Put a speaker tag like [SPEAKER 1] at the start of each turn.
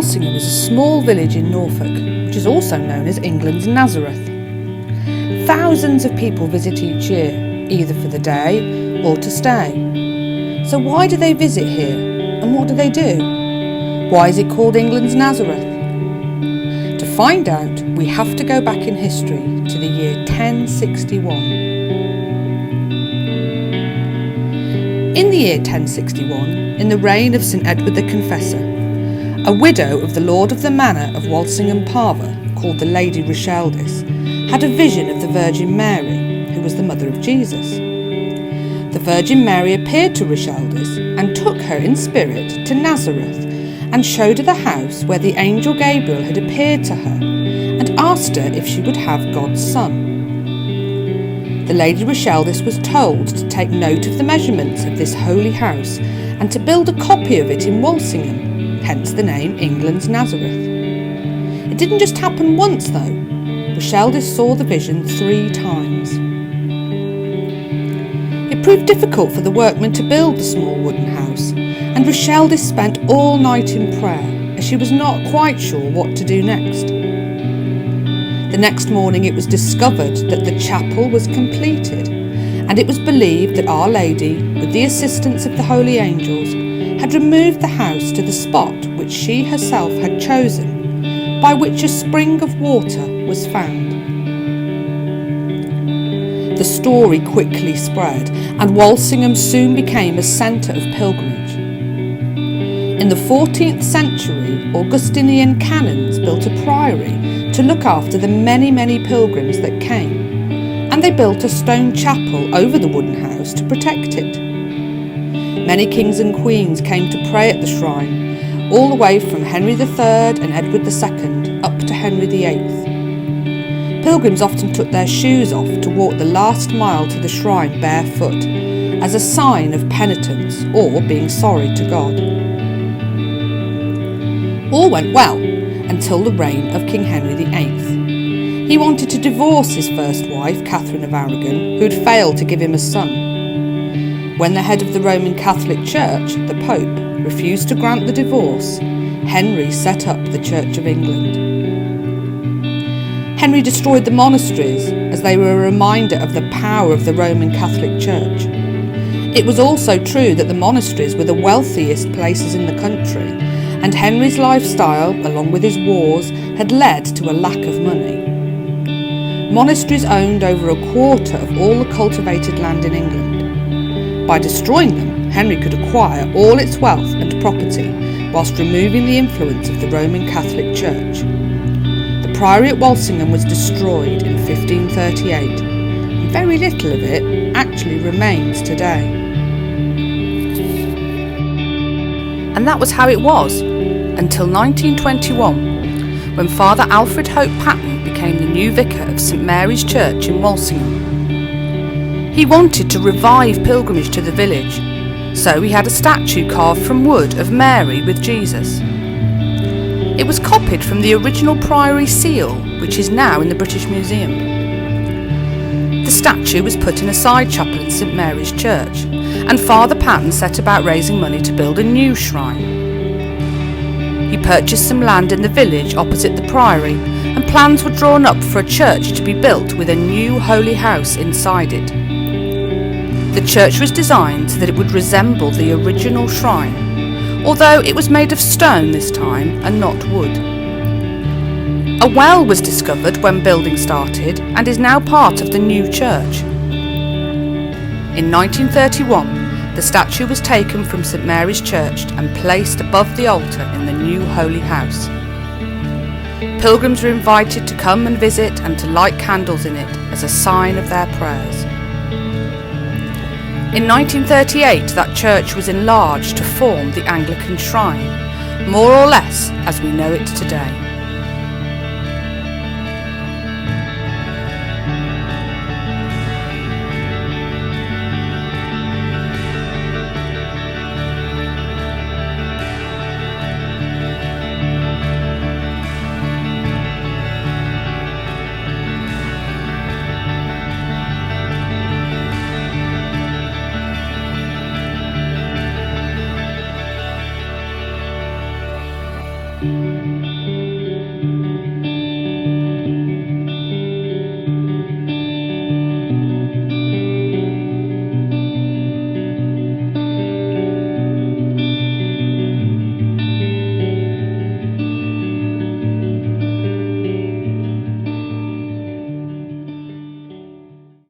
[SPEAKER 1] Walsingham is a small village in Norfolk, which is also known as England's Nazareth. Thousands of people visit each year, either for the day or to stay. So why do they visit here, and what do they do? Why is it called England's Nazareth? To find out, we have to go back in history to the year 1061. In the year 1061, in the reign of St Edward the Confessor, a widow of the Lord of the Manor of Walsingham Parva, called the Lady Rocheldis, had a vision of the Virgin Mary, who was the mother of Jesus. The Virgin Mary appeared to Rocheldis and took her in spirit to Nazareth and showed her the house where the angel Gabriel had appeared to her and asked her if she would have God's Son. The Lady Rocheldis was told to take note of the measurements of this holy house and to build a copy of it in Walsingham, hence the name England's Nazareth. It didn't just happen once though. Rocheldis saw the vision 3 times. It proved difficult for the workmen to build the small wooden house, and Rocheldis spent all night in prayer as she was not quite sure what to do next. The next morning it was discovered that the chapel was completed, and it was believed that Our Lady, with the assistance of the holy angels, had removed the house to the spot which she herself had chosen, by which a spring of water was found. The story quickly spread, and Walsingham soon became a centre of pilgrimage. In the 14th century, Augustinian canons built a priory to look after the many pilgrims that came, and they built a stone chapel over the wooden house to protect it. Many kings and queens came to pray at the shrine, all the way from Henry III and Edward II up to Henry VIII. Pilgrims often took their shoes off to walk the last mile to the shrine barefoot, as a sign of penitence or being sorry to God. All went well until the reign of King Henry VIII. He wanted to divorce his first wife, Catherine of Aragon, who had failed to give him a son. When the head of the Roman Catholic Church, the Pope, refused to grant the divorce, Henry set up the Church of England. Henry destroyed the monasteries as they were a reminder of the power of the Roman Catholic Church. It was also true that the monasteries were the wealthiest places in the country, and Henry's lifestyle, along with his wars, had led to a lack of money. Monasteries owned over a quarter of all the cultivated land in England. By destroying them, Henry could acquire all its wealth and property whilst removing the influence of the Roman Catholic Church. The priory at Walsingham was destroyed in 1538, and very little of it actually remains today. And that was how it was until 1921, when Father Alfred Hope Patton became the new vicar of St Mary's Church in Walsingham. He wanted to revive pilgrimage to the village, so he had a statue carved from wood of Mary with Jesus. It was copied from the original priory seal, which is now in the British Museum. The statue was put in a side chapel in St Mary's Church, and Father Patton set about raising money to build a new shrine. He purchased some land in the village opposite the priory, and plans were drawn up for a church to be built with a new holy house inside it. The church was designed so that it would resemble the original shrine, although it was made of stone this time and not wood. A well was discovered when building started and is now part of the new church. In 1931, the statue was taken from St Mary's Church and placed above the altar in the new holy house. Pilgrims were invited to come and visit and to light candles in it as a sign of their prayers. In 1938, that church was enlarged to form the Anglican shrine, more or less as we know it today. you.